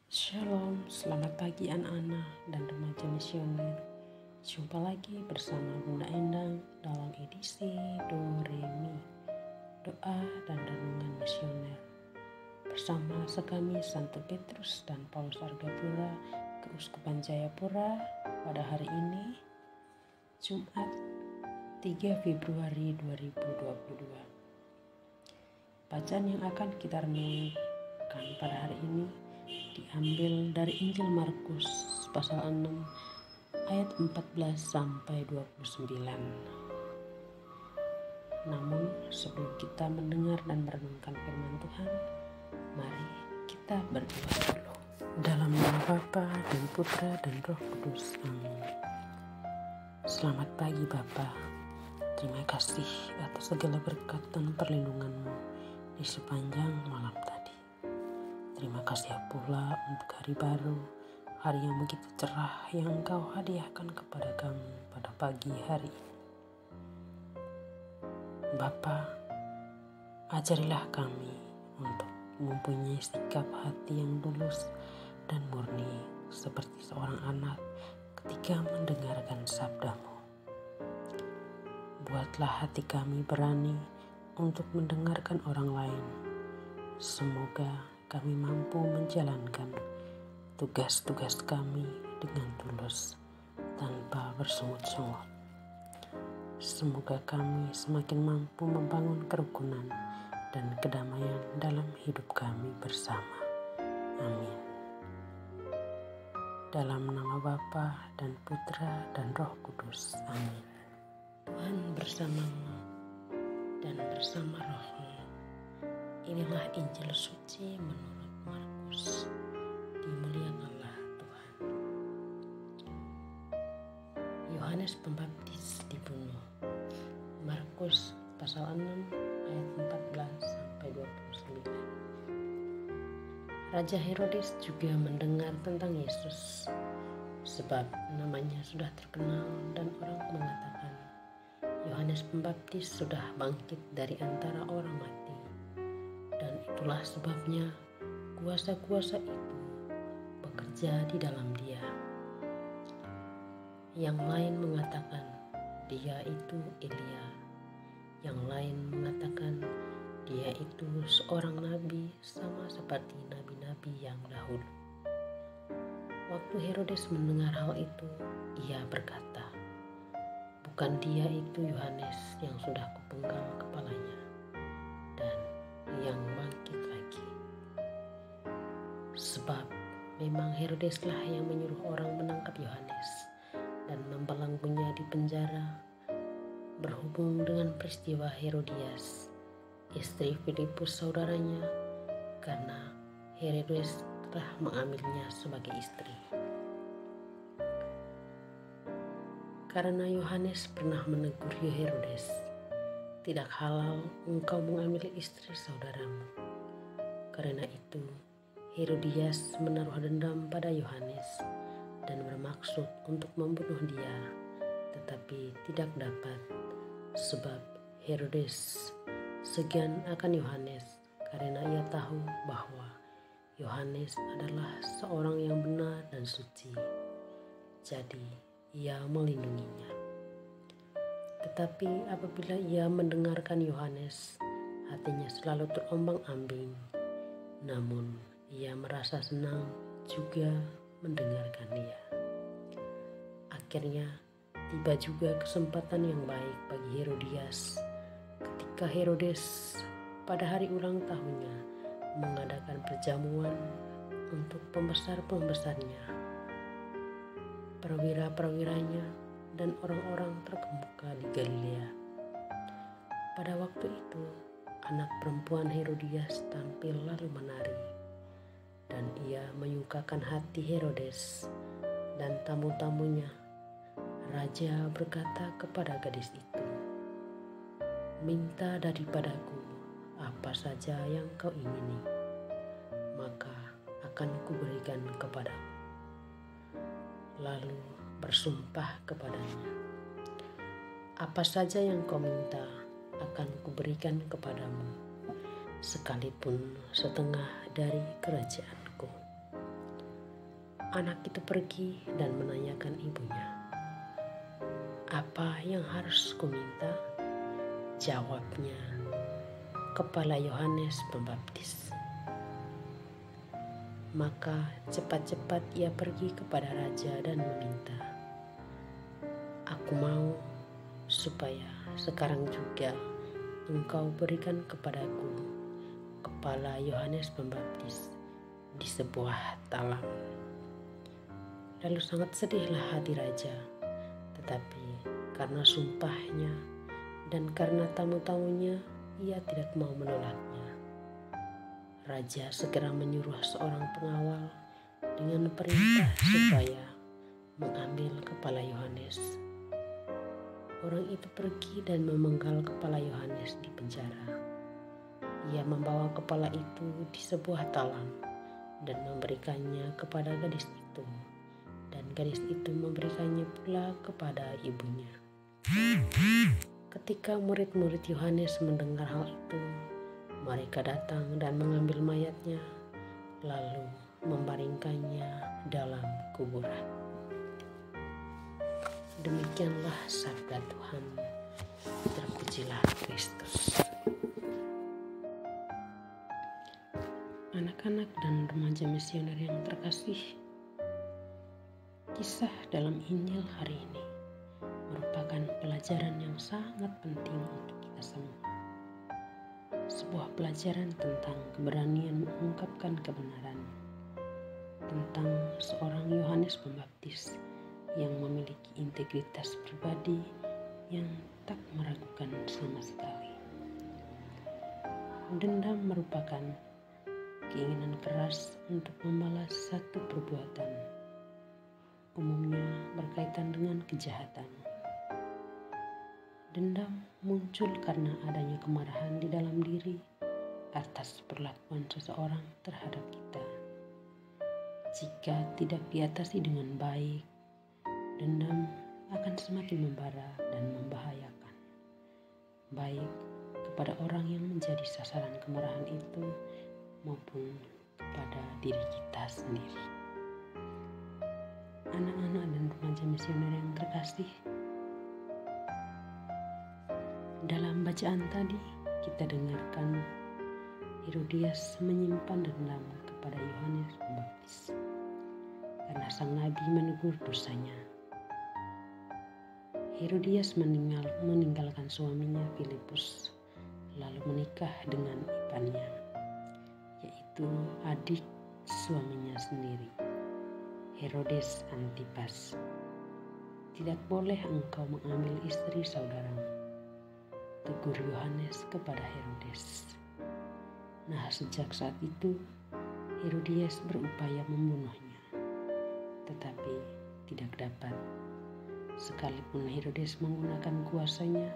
Shalom, selamat pagi anak-anak dan remaja misioner. Jumpa lagi bersama Bunda Endang dalam edisi Do Re Mi, doa dan renungan misioner. Bersama sekami Santo Petrus dan Paulus Argapura, Keuskupan Jayapura pada hari ini, Jumat 3 Februari 2022. Bacaan yang akan kita renungkan pada hari ini diambil dari Injil Markus pasal 6 ayat 14 sampai 29. Namun sebelum kita mendengar dan merenungkan firman Tuhan, mari kita berdoa dulu. Dalam nama Bapa dan Putra dan Roh Kudus. Amin. Selamat pagi Bapa. Terima kasih atas segala berkat dan perlindungan-Mu di sepanjang malam tadi. Terima kasih pula untuk hari baru, hari yang begitu cerah yang Engkau hadiahkan kepada kami pada pagi hari ini. Bapa, ajarilah kami untuk mempunyai sikap hati yang tulus dan murni seperti seorang anak ketika mendengarkan sabda-Mu. Buatlah hati kami berani untuk mendengarkan orang lain. Semoga kami mampu menjalankan tugas-tugas kami dengan tulus tanpa bersungut-sungut. Semoga kami semakin mampu membangun kerukunan dan kedamaian dalam hidup kami bersama. Amin. Dalam nama Bapa dan Putra dan Roh Kudus. Amin. Tuhan bersamamu dan bersama Roh-Mu. Inilah Injil suci menurut Markus. Dimuliakanlah Tuhan. Yohanes Pembaptis dibunuh. Markus pasal 6 ayat 14 sampai 29. Raja Herodes juga mendengar tentang Yesus, sebab namanya sudah terkenal dan orang mengatakan Yohanes Pembaptis sudah bangkit dari antara orang mati. Dan itulah sebabnya kuasa-kuasa itu bekerja di dalam dia. Yang lain mengatakan dia itu Elia. Yang lain mengatakan dia itu seorang nabi sama seperti nabi-nabi yang dahulu. Waktu Herodes mendengar hal itu, ia berkata, "Bukan dia itu Yohanes yang sudah kupenggal kepalanya dan yang bangkit lagi." Sebab memang Herodeslah yang menyuruh orang menangkap Yohanes dan membelenggunya di penjara berhubung dengan peristiwa Herodias, istri Filipus saudaranya, karena Herodes telah mengambilnya sebagai istri. Karena Yohanes pernah menegur Herodes, "Tidak halal engkau mengambil istri saudaramu." Karena itu Herodias menaruh dendam pada Yohanes dan bermaksud untuk membunuh dia, tetapi tidak dapat, sebab Herodes segan akan Yohanes karena ia tahu bahwa Yohanes adalah seorang yang benar dan suci. Jadi ia melindunginya. Tetapi apabila ia mendengarkan Yohanes, hatinya selalu terombang-ambing. Namun ia merasa senang juga mendengarkan dia. Akhirnya tiba juga kesempatan yang baik bagi Herodias ketika Herodes pada hari ulang tahunnya mengadakan perjamuan untuk pembesar-pembesarnya, perwira-perwiranya, dan orang-orang terkemuka di Galilea. Pada waktu itu, anak perempuan Herodias tampil lalu menari, dan ia menyukakan hati Herodes dan tamu-tamunya. Raja berkata kepada gadis itu, "Minta daripadaku apa saja yang kau ingini, maka akan kuberikan kepadamu." Lalu bersumpah kepadanya, "Apa saja yang kau minta akan kuberikan kepadamu, sekalipun setengah dari kerajaanku." Anak itu pergi dan menanyakan ibunya, "Apa yang harus kuminta?" Jawabnya, "Kepala Yohanes Pembaptis." Maka cepat-cepat ia pergi kepada raja dan meminta, "Aku mau supaya sekarang juga engkau berikan kepadaku kepala Yohanes Pembaptis di sebuah talam." Lalu sangat sedihlah hati raja, tetapi karena sumpahnya dan karena tamu-tamunya, ia tidak mau menolaknya. Raja segera menyuruh seorang pengawal dengan perintah supaya mengambil kepala Yohanes. Orang itu pergi dan memenggal kepala Yohanes di penjara. Ia membawa kepala itu di sebuah talam dan memberikannya kepada gadis itu, dan gadis itu memberikannya pula kepada ibunya. Ketika murid-murid Yohanes mendengar hal itu, mereka datang dan mengambil mayatnya, lalu membaringkannya dalam kuburan. Demikianlah sabda Tuhan. Terpujilah Kristus. Anak-anak dan remaja misioner yang terkasih, kisah dalam Injil hari ini merupakan pelajaran yang sangat penting untuk kita semua. Sebuah pelajaran tentang keberanian mengungkapkan kebenaran, tentang seorang Yohanes Pembaptis yang memiliki integritas pribadi yang tak meragukan sama sekali. Dendam merupakan keinginan keras untuk membalas satu perbuatan, umumnya berkaitan dengan kejahatan. Dendam muncul karena adanya kemarahan di dalam diri atas perlakuan seseorang terhadap kita. Jika tidak diatasi dengan baik, dendam akan semakin membara dan membahayakan, baik kepada orang yang menjadi sasaran kemarahan itu maupun kepada diri kita sendiri. Anak-anak dan remaja misioner yang terkasih, dalam bacaan tadi kita dengarkan Herodias menyimpan dendam kepada Yohanes Pembaptis karena sang nabi menegur dosanya. Herodias meninggalkan suaminya Filipus lalu menikah dengan iparnya, yaitu adik suaminya sendiri, Herodes Antipas. "Tidak boleh engkau mengambil istri saudaramu," tegur Yohanes kepada Herodes. Nah, sejak saat itu Herodias berupaya membunuhnya, tetapi tidak dapat. Sekalipun Herodes menggunakan kuasanya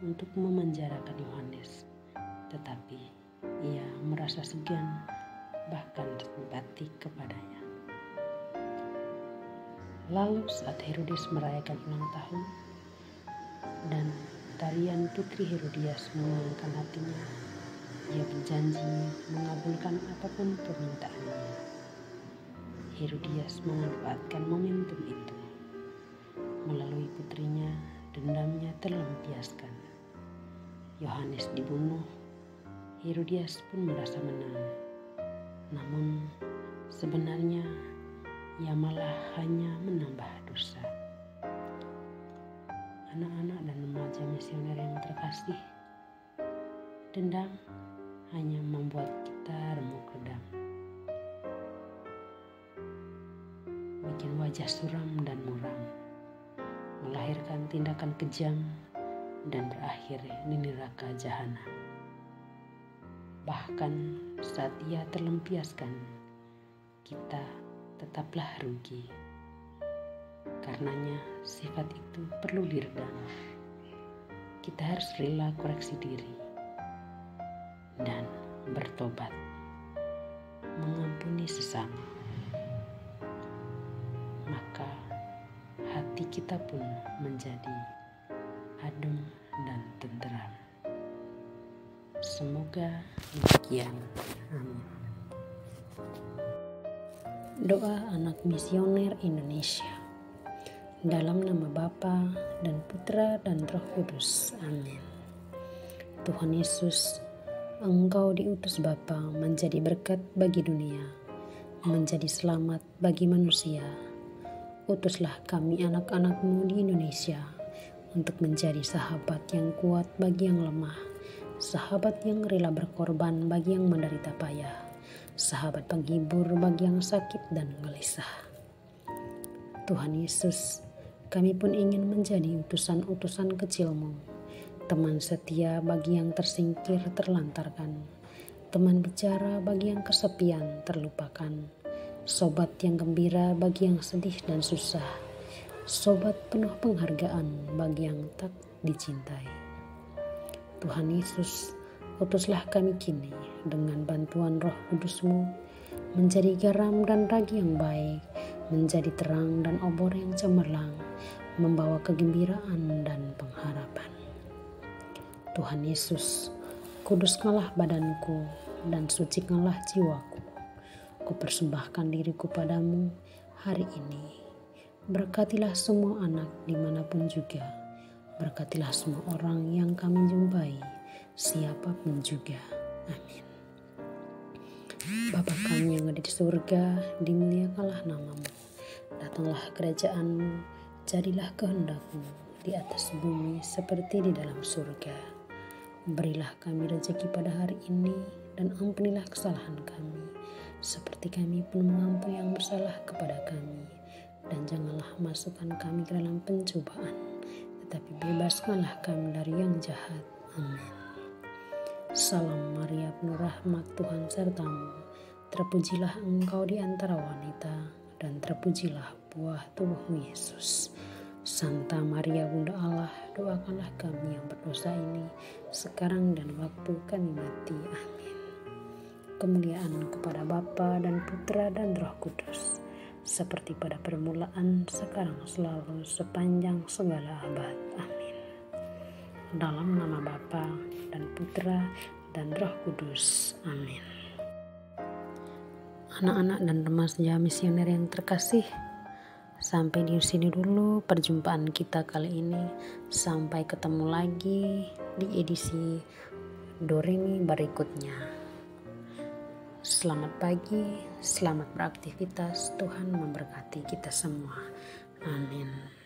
untuk memenjarakan Yohanes, tetapi ia merasa segan, bahkan simpati kepadanya. Lalu saat Herodes merayakan ulang tahun dan tarian putri Herodias menyenangkan hatinya, ia berjanji mengabulkan apapun permintaannya. Herodias memanfaatkan momentum itu. Melalui putrinya, dendamnya terlampiaskan. Yohanes dibunuh, Herodias pun merasa menang. Namun sebenarnya ia malah hanya menambah dosa. Anak-anak dan remaja misioner yang terkasih, dendam hanya membuat kita remuk redam, bikin wajah suram dan muram, melahirkan tindakan kejam dan berakhir di neraka jahanam. Bahkan saat ia terlampiaskan, kita tetaplah rugi. Karenanya sifat itu perlu diredam. Kita harus rela koreksi diri dan bertobat, mengampuni sesama. Maka hati kita pun menjadi adem dan tenteram. Semoga demikian. Amin. Doa anak misioner Indonesia. Dalam nama Bapa dan Putra dan Roh Kudus. Amin. Tuhan Yesus, Engkau diutus Bapa menjadi berkat bagi dunia, menjadi selamat bagi manusia. Utuslah kami anak-anak-Mu di Indonesia untuk menjadi sahabat yang kuat bagi yang lemah, sahabat yang rela berkorban bagi yang menderita payah, sahabat penghibur bagi yang sakit dan gelisah. Tuhan Yesus, kami pun ingin menjadi utusan-utusan kecil-Mu, teman setia bagi yang tersingkir terlantarkan, teman bicara bagi yang kesepian terlupakan, sobat yang gembira bagi yang sedih dan susah, sobat penuh penghargaan bagi yang tak dicintai. Tuhan Yesus, utuslah kami kini dengan bantuan Roh Kudus-Mu menjadi garam dan ragi yang baik, menjadi terang dan obor yang cemerlang, membawa kegembiraan dan pengharapan. Tuhan Yesus, kuduskanlah badanku dan sucikanlah jiwaku. Kupersembahkan diriku padamu hari ini. Berkatilah semua anak dimanapun juga. Berkatilah semua orang yang kami jumpai, siapapun juga. Amin. Bapa kami yang ada di surga, dimuliakanlah nama-Mu. Datanglah kerajaan-Mu, jadilah kehendak-Mu di atas bumi seperti di dalam surga. Berilah kami rezeki pada hari ini dan ampunilah kesalahan kami, seperti kami pun mengampuni yang bersalah kepada kami. Dan janganlah masukkan kami ke dalam pencobaan, tetapi bebaskanlah kami dari yang jahat. Amin. Salam Maria, penuh rahmat, Tuhan sertamu. Terpujilah engkau di antara wanita, dan terpujilah buah tubuhmu Yesus. Santa Maria Bunda Allah, doakanlah kami yang berdosa ini, sekarang dan waktu kami mati. Amin. Kemuliaan kepada Bapa dan Putra dan Roh Kudus, seperti pada permulaan, sekarang, selalu, sepanjang segala abad. Amin. Dalam nama Bapa dan Putra dan Roh Kudus. Amin. Anak-anak dan remaja misioner yang terkasih, sampai di sini dulu perjumpaan kita kali ini. Sampai ketemu lagi di edisi Doremi berikutnya. Selamat pagi, selamat beraktivitas. Tuhan memberkati kita semua. Amin.